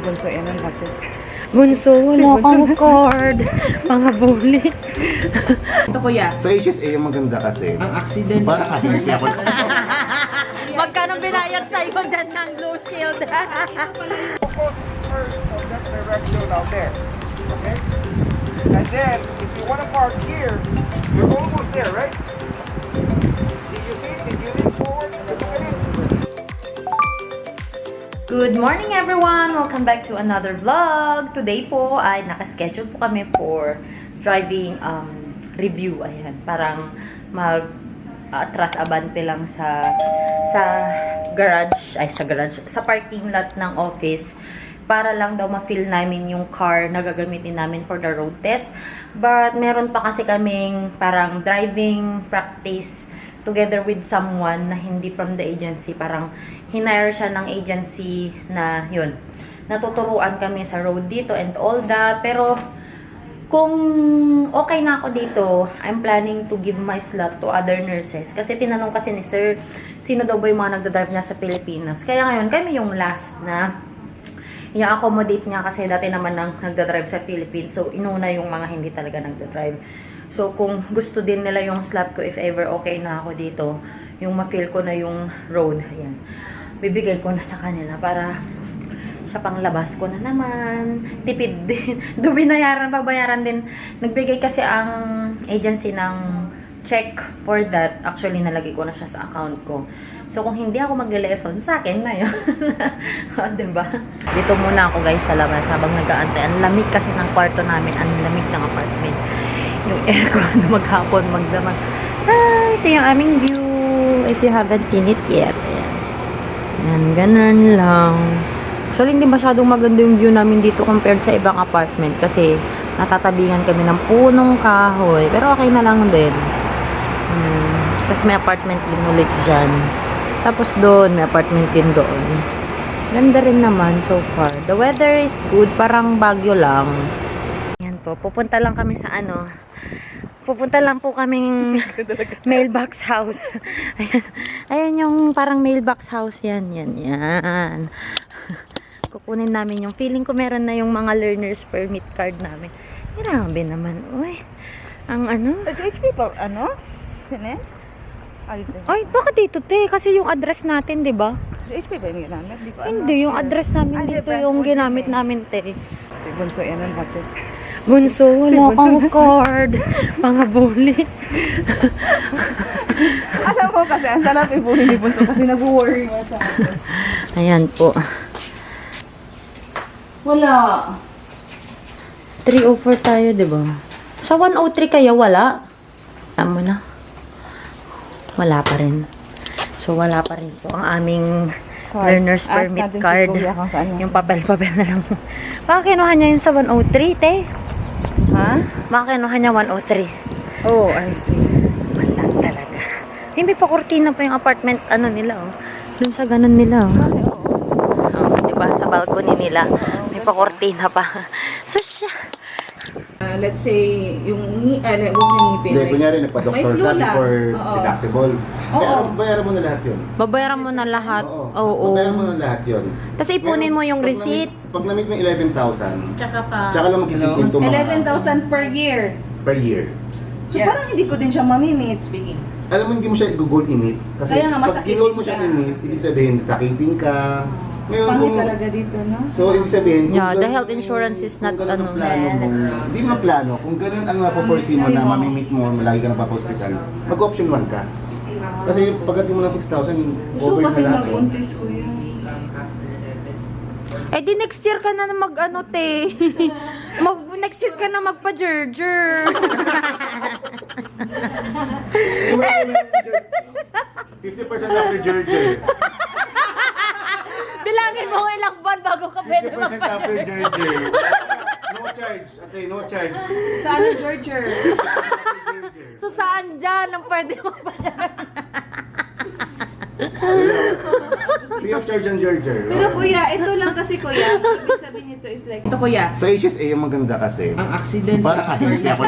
Bunso, yan ang natin. Bunso, wala kang card. Mga bully. Ito kuya. Sa HSA yung maganda kasi. Ang accident. Para kahit ako. Magkano binayad sa'yo dyan ng Blue Shield? First of that direction out there. Okay? And then, if you want to park here, you're almost there, right? Did you see? Did you lean forward? Look at it. Good morning everyone! Welcome back to another vlog. Today po ay nakaschedule po kami for driving review. Ayan, parang mag-atras abante lang sa garage, sa parking lot ng office para lang daw ma-feel namin yung car na gagamitin namin for the road test. But meron pa kasi kaming parang driving practice together with someone na hindi from the agency. Parang hinire siya ng agency na yun. Natuturuan kami sa road dito and all that. Pero kung okay na ako dito, I'm planning to give my slot to other nurses. Kasi tinanong kasi ni Sir, sino daw ba yung mga nagdadrive niya sa Pilipinas. Kaya ngayon, kami yung last na i-accommodate niya kasi dati naman nang nagdadrive sa Philippines. So, inuna yung mga hindi talaga nagdadrive. So, kung gusto din nila yung slot ko, if ever okay na ako dito, yung ma-feel ko na yung road, ayan, bibigay ko na sa kanila para sa panglabas ko na naman. Tipid din. Babayaran din. Nagbigay kasi ang agency ng check for that. Actually, nalagay ko na siya sa account ko. So, kung hindi ako magle-lesson, sa akin na yun. O, diba? Dito muna ako guys sa labas habang nag-aantay. Ang lamig kasi ng kwarto namin. Ang lamig ng apartment. Yung aircon maghapon, magdamag. Ay, ito yung aming view. If you haven't seen it yet. Ayan. Ayan, ganun lang. Actually, hindi masyadong maganda yung view namin dito compared sa ibang apartment. Kasi natatabingan kami ng punong kahoy. Pero okay na lang din. Kasi may apartment din ulit dyan. Tapos doon, may apartment din doon. Ganda rin naman so far. The weather is good. Parang Baguio lang. Ayan po. Pupunta lang kami sa Pupunta lang po kaming mailbox house. Ayan. Ayan yung parang mailbox house. Yan. Kukunin namin yung feeling ko meron na yung mga learner's permit card namin. Grabe naman. Uy. Ang HP pa, Sine? Ay, bakit dito, te? Kasi yung address natin, di ba? HP ba yung ginamit? Di ba? Hindi, yung address namin dito yung ginamit namin, te. Si Bunso, yan ang natin. Bunso, wala kang card. Mga bully. Alam ko kasi, ang sarap i-bully ni Bunso kasi nag-worry mo sa akin. Ayan po. Wala. 304 tayo, di ba? Sa 103 kaya wala? Alam mo na. Wala pa rin. So, wala pa rin po ang aming learner's permit card. Yung papel-papel na lang. Baka kinuha niya yun sa 103, te. Ha? Baka kinuha niya 103. Oh, I see. Wala talaga. Hindi pa kurtina pa yung apartment, nila, oh. Dun sa ganun nila, oh. Oh, diba? Sa balcony nila. May pa kurtina pa. So, siya. Let's say, yung huwag na ngipin. Hindi, kunyari nagpa-doctor ka before deductible. Kaya bayaran mo na lahat yun. Babayaran mo na lahat. Oo. Bayaran mo na lahat yun. Tapos ipunin mo yung receipt. Pag na-meet mo 11,000, Tsaka lang magkikikin to mga 11,000 per year. per year. So, parang hindi ko din siya mamimit. Alam mo, hindi mo siya i-goal init. Kasi Kaya nga, pag masakit ginol mo siya ka. init, ibig sabihin, sakitin ka. Ngayon, Pangit talaga dito, no? So, ibig sabihin, kung Yeah, the ganun- health insurance is not, kung ganun ang plano mo, hindi mo plano, kung ganun ang mapoforesee mo na mamimit mo, malagi ka nagpa-hospital, mag-option 1 ka. Kasi pagdating mo ng 6,000, Gusto covered kasi na lahat. mag-untis ko yun. Eh di next year ka na te. Next year ka na magpa-jerger. 50% after Georgia. Bilangin mo ilang buwan bago ka pwede 50% after Georgia. No charge. Okay, no charge. Saan ang Georgia? So saan dyan ang pwede mo pa yan? Free of charge ang Georgia. Pero kuya, ito lang kasi kuya. Ibig sabihin nito is like, ito kuya. Sa HSA yung maganda kasi. Ang accident Para kahit ako.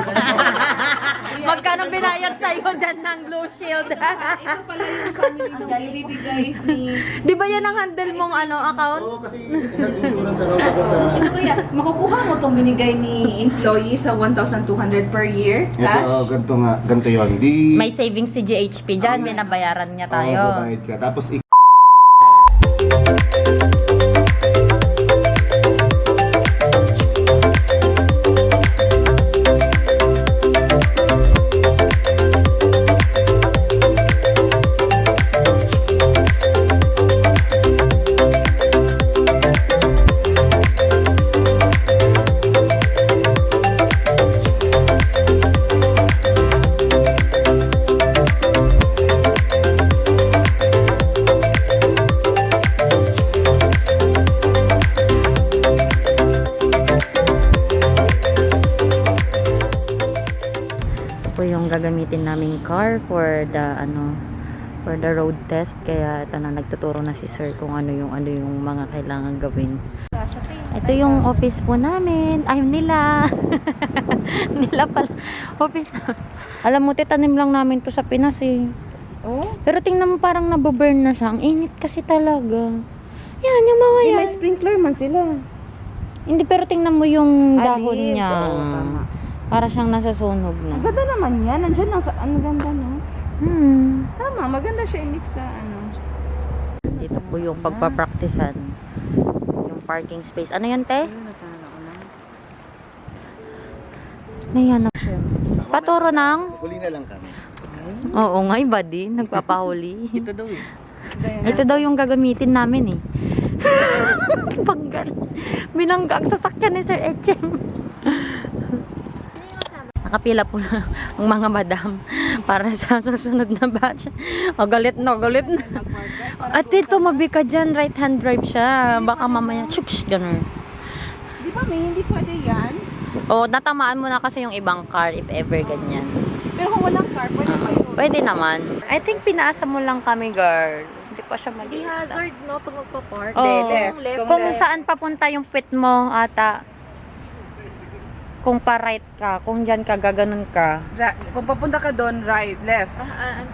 Kuya, Magkano binayad sa'yo dyan ng Blue Shield? Ito pala yung family nung ibibigay ni... Di ba yan ang handle mong account? Oo, kasi health insurance ano tapos Ano kaya, makukuha mo itong binigay ni employee sa 1,200 per year, cash? ito, ganito yun. Di, May savings si GHP dyan, binabayaran niya tayo. Oo, babayad ka. Tapos, Po yung gagamitin naming car for the road test, kaya ito na, nagtuturo na si sir kung ano yung mga kailangan gawin. Ito yung office po namin. Ay, nila. Nila pala. Office. Alam mo, titanim lang namin to sa Pinas eh. Oh? Pero tingnan mo, parang nababurn na siya. Ang init kasi talaga. Yan, yung mga yan. May sprinkler man sila. Hindi, pero tingnan mo yung dahon Leaves. niya. Oo, tama. Para siyang nasusunog na. Ang ganda naman yan. Nandiyan lang sa... Ang ganda, no? Tama, maganda siya i-mix sa ano. Dito po yung pagpapraktisan. Yung parking space. Ano yan, te? Ano yan? Paturo ng? huli na lang kami. Oo nga, iba din. Nagpapahuli. Ito daw eh. Ito daw yung gagamitin namin eh. Paggal. Binangga ang sasakyan ni Sir Echem. Nakapila po na ang mga madam para sa susunod na batch. O, galit na, galit na. At ito, mabi ka dyan. Right hand drive siya. Baka mamaya, chuks, ganun. Di ba may hindi pwede yan? O, natamaan mo na kasi yung ibang car if ever ganyan. Pero kung walang car, pwede ba yun? Pwede naman. I think pinaasa mo lang kami, girl. Hindi pa siya Di mag-i-stop. hazard, no? Pag magpa-park. Oo. Left. Kung saan papunta yung pit mo, ata. Kung pa-right ka, kung dyan ka, gaganon ka. Kung papunta ka doon, right, left.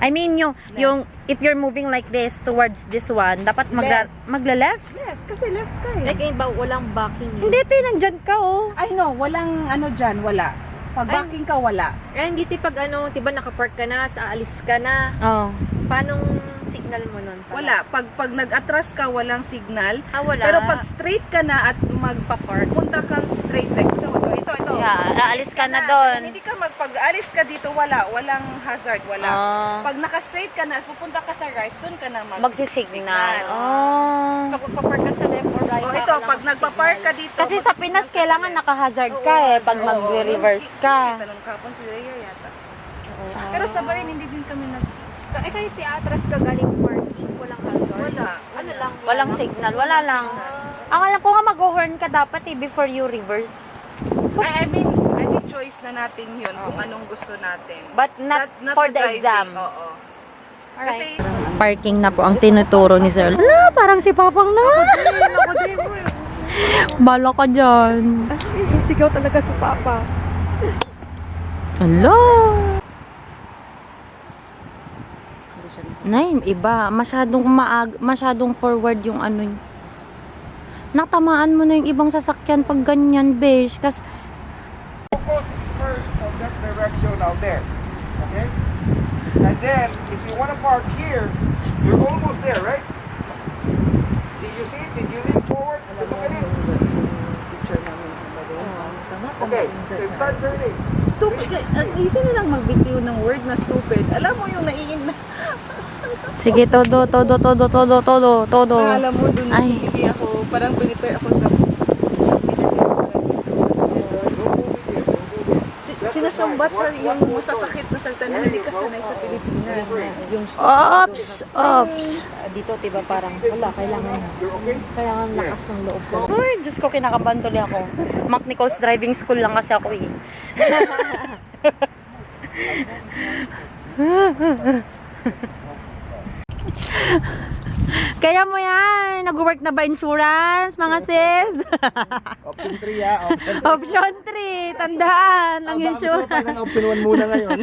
I mean, yung if you're moving like this towards this one, dapat magla-left? Left, kasi left ka eh. Like, iba, walang backing eh. Hindi, nandyan ka, oh. I know, walang ano dyan, wala. Pag backing ka, wala. Eh, hindi pag ano, diba nakapark ka na, aalis ka na. Oh. Paanong signal mo nun? Wala. Pag nag-atras ka, walang signal. Wala. Pero pag straight ka na at magpa-park, punta kang straight like ito. Yeah, aalis ka na doon. Hindi ka pag-alis ka dito, wala. Walang hazard, wala. Ah. Pag naka-straight ka na, pupunta ka sa right, doon ka na Magsisignal. So, Oh. pag magpa-park ka sa left or right, Oh, saka ito, lang pag nagpa-park ka dito, Kasi sa Pinas, kailangan naka-hazard ka eh, pag mag-reverse ka. Tanong ka si Rhea yata. Pero sa Bahrain, hindi din kami kahit atras ka galing parking, walang hazard. Wala. Ano lang? Walang signal, wala lang. Ang alam ko nga, mag-horn ka dapat eh, before you reverse. I think choice na natin yun kung anong gusto natin. But not for the driving. exam. Oo. Kasi parking na po ang tinuturo ni Sir. Ala, parang si Papang na. Bala ka dyan. Sigaw talaga sa papa. Ala. Nay, iba. Masyadong forward yung ano. Natamaan mo na yung ibang sasakyan pag ganyan, besh. Kasi Focus first on that direction out there. Okay? And then, if you want to park here, you're almost there, right? Did you see it? Did you lean forward to look at it? Okay, so start turning. Stupid. Easy na lang mag-video ng word na stupid. Alam mo yung naiin na. sige, todo. Alam mo dun, Ay. hindi ako, parang pinipare ako sa sinasumbat sa yung masasakit na salita na hindi ka sanay sa Pilipinas. Yung Ops. dito, diba, parang wala, kailangan lakas ng loob ko. Ay, Diyos ko, kinakabahan tuloy ako. Mac Nichols Driving School lang kasi ako eh. Kaya mo yan. Nag-work na ba insurance, mga sis? Option 3 ha. Option 3. Tandaan. Ang insurance. Option 1 muna ngayon.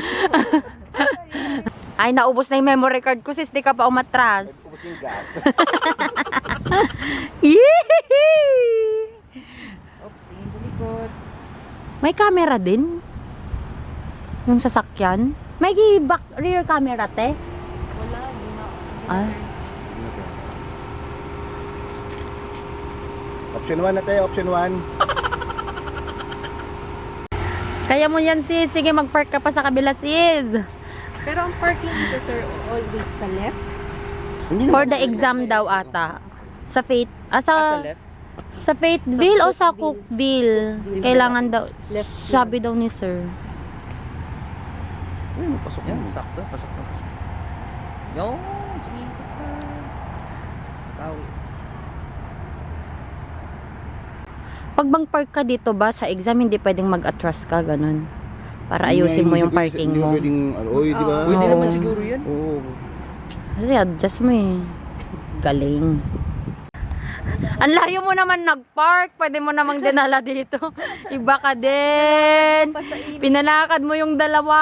Ay, naubos na yung memory card ko, sis. Di ka pa umatras. Ubus yung gas. Yee! May camera din. Yung sasakyan. May back rear camera, te? Wala, hindi na. Ah. Option 1 na tayo, option 1. Kaya mo yan, sis. Sige, mag-park ka pa sa kabila, sis. Pero ang parking dito, sir, always sa left. For the exam daw ata. Sa Faith. Sa Fayetteville o sa Cookville? Kailangan daw. Sabi daw ni sir. Pasok Yan, sakto. Pasok na pasok. Yo, sige. Bawi. Pag bang park ka dito ba sa exam, hindi pwedeng mag-atras ka, ganun. Para ayusin mo yung parking mo. Hindi pwedeng, oy, di ba? Pwede Oo. naman siguro yan. Oo. Kasi adjust mo eh. Galing. Ang layo mo naman nag-park. Pwede mo namang dinala dito. Iba ka din. Pinalakad mo yung dalawa.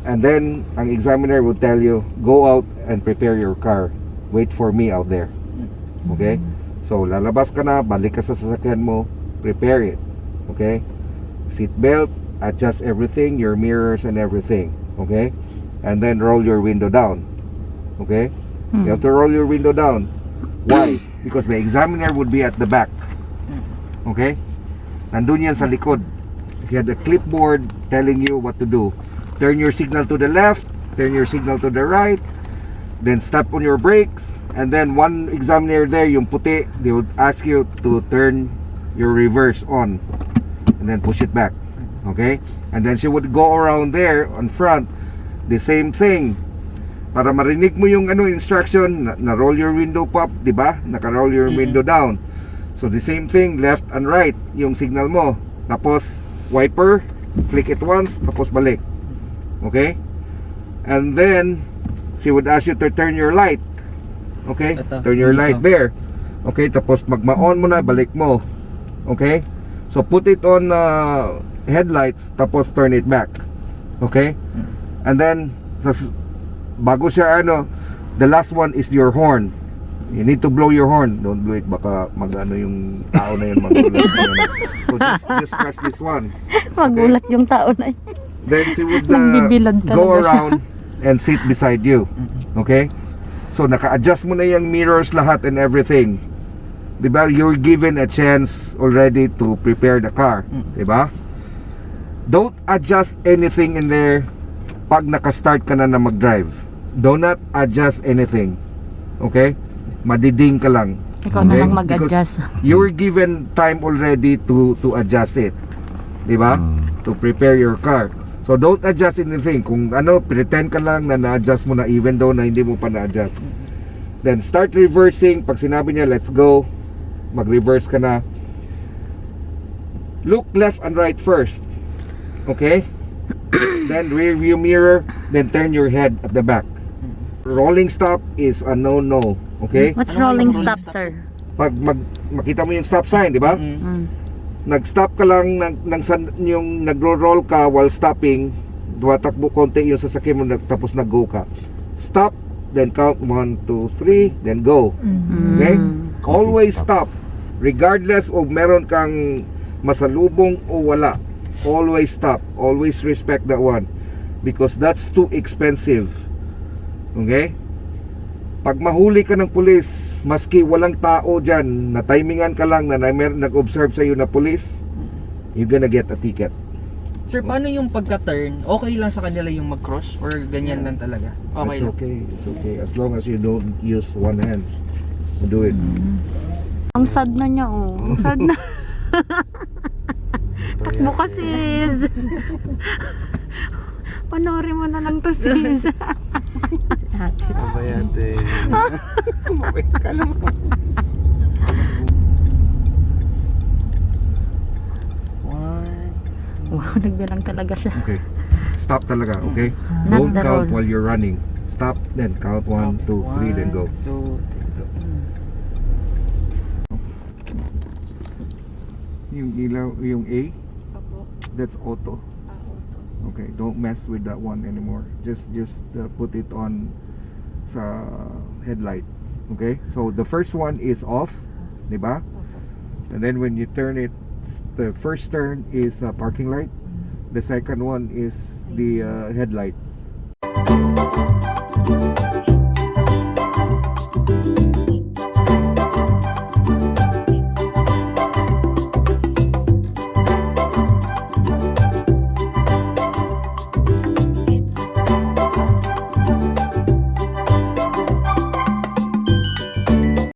And then, ang examiner will tell you, go out and prepare your car. Wait for me out there. Okay? So, lalabas ka na, balik ka sa sasakyan mo, prepare it. Okay? Seat belt, adjust everything, your mirrors and everything. Okay? And then roll your window down. Okay? You have to roll your window down. Why? Because the examiner would be at the back. Okay? Nandun yan sa likod. He had a clipboard telling you what to do. Turn your signal to the left, turn your signal to the right, then step on your brakes, and then one examiner there, yung puti, they would ask you to turn your reverse on, and then push it back. Okay? And then she would go around there on front, the same thing. Para marinig mo yung instruction, na-roll your window up, di ba? Naka-roll your window down. So the same thing, left and right, yung signal mo. Tapos, wiper, flick it once, tapos balik. Okay? And then, she would ask you to turn your light. Okay? Ito, Turn your dito. light there. Okay? Tapos, magma-on mo na, balik mo. Okay? So, put it on headlights, tapos turn it back. Okay? And then, bago siya the last one is your horn. You need to blow your horn. Don't do it, baka yung tao na yun magulat. So just press this one. Magulat yung tao na yun. Then she would Nagbibilad talaga go siya. around and sit beside you. Okay? So naka-adjust mo na yung mirrors lahat and everything. Diba? You're given a chance already to prepare the car. Diba? Don't adjust anything in there pag naka-start ka na mag-drive. Do not adjust anything. Okay? Madiding ka lang. Ikaw na Okay? lang mag-adjust. Because you were given time already to adjust it. Diba? To prepare your car. So don't adjust anything. Kung pretend ka lang na na-adjust mo na even though na hindi mo pa na-adjust. Then start reversing. Pag sinabi niya let's go, mag-reverse ka na. Look left and right first. Okay? Then rear view mirror, then turn your head at the back. Rolling stop is a no-no. Okay? What's Ano rolling yung stop, rolling stop, sir? Pag makita mo yung stop sign, di ba? Nag-stop ka lang yung nagro-roll ka while stopping, tumatakbo konti yung sasakyan mo tapos nag-go ka. Stop, then count 1, 2, 3, then go. Okay? Always stop. Regardless of meron kang masalubong o wala. Always stop. Always respect that one. Because that's too expensive. Okay? Pag mahuli ka ng pulis, maski walang tao dyan, na timingan ka lang na nag-observe sa'yo na pulis, you're gonna get a ticket. Sir, paano yung pagka-turn? Okay lang sa kanila yung mag-cross? Or ganyan lang talaga? Okay It's lang. okay. It's okay. As long as you don't use one hand. Do it. Ang sad na niya, oh. Ang sad na. Takbo ka, sis. Panoorin mo na lang to, sis. Mabayate. Kumabay ka lang. Wow, nagbilang talaga siya. Okay. stop talaga, okay? Not Don't the count roll. while you're running. Stop, then count 1, 2, 3, then go. 1, 2, 3. Yung ilaw, yung A, Opo. that's auto. Okay, don't mess with that one anymore. Just put it on sa headlight. Okay? So the first one is off, 'di ba? And then when you turn it, the first turn is parking light. The second one is the headlight.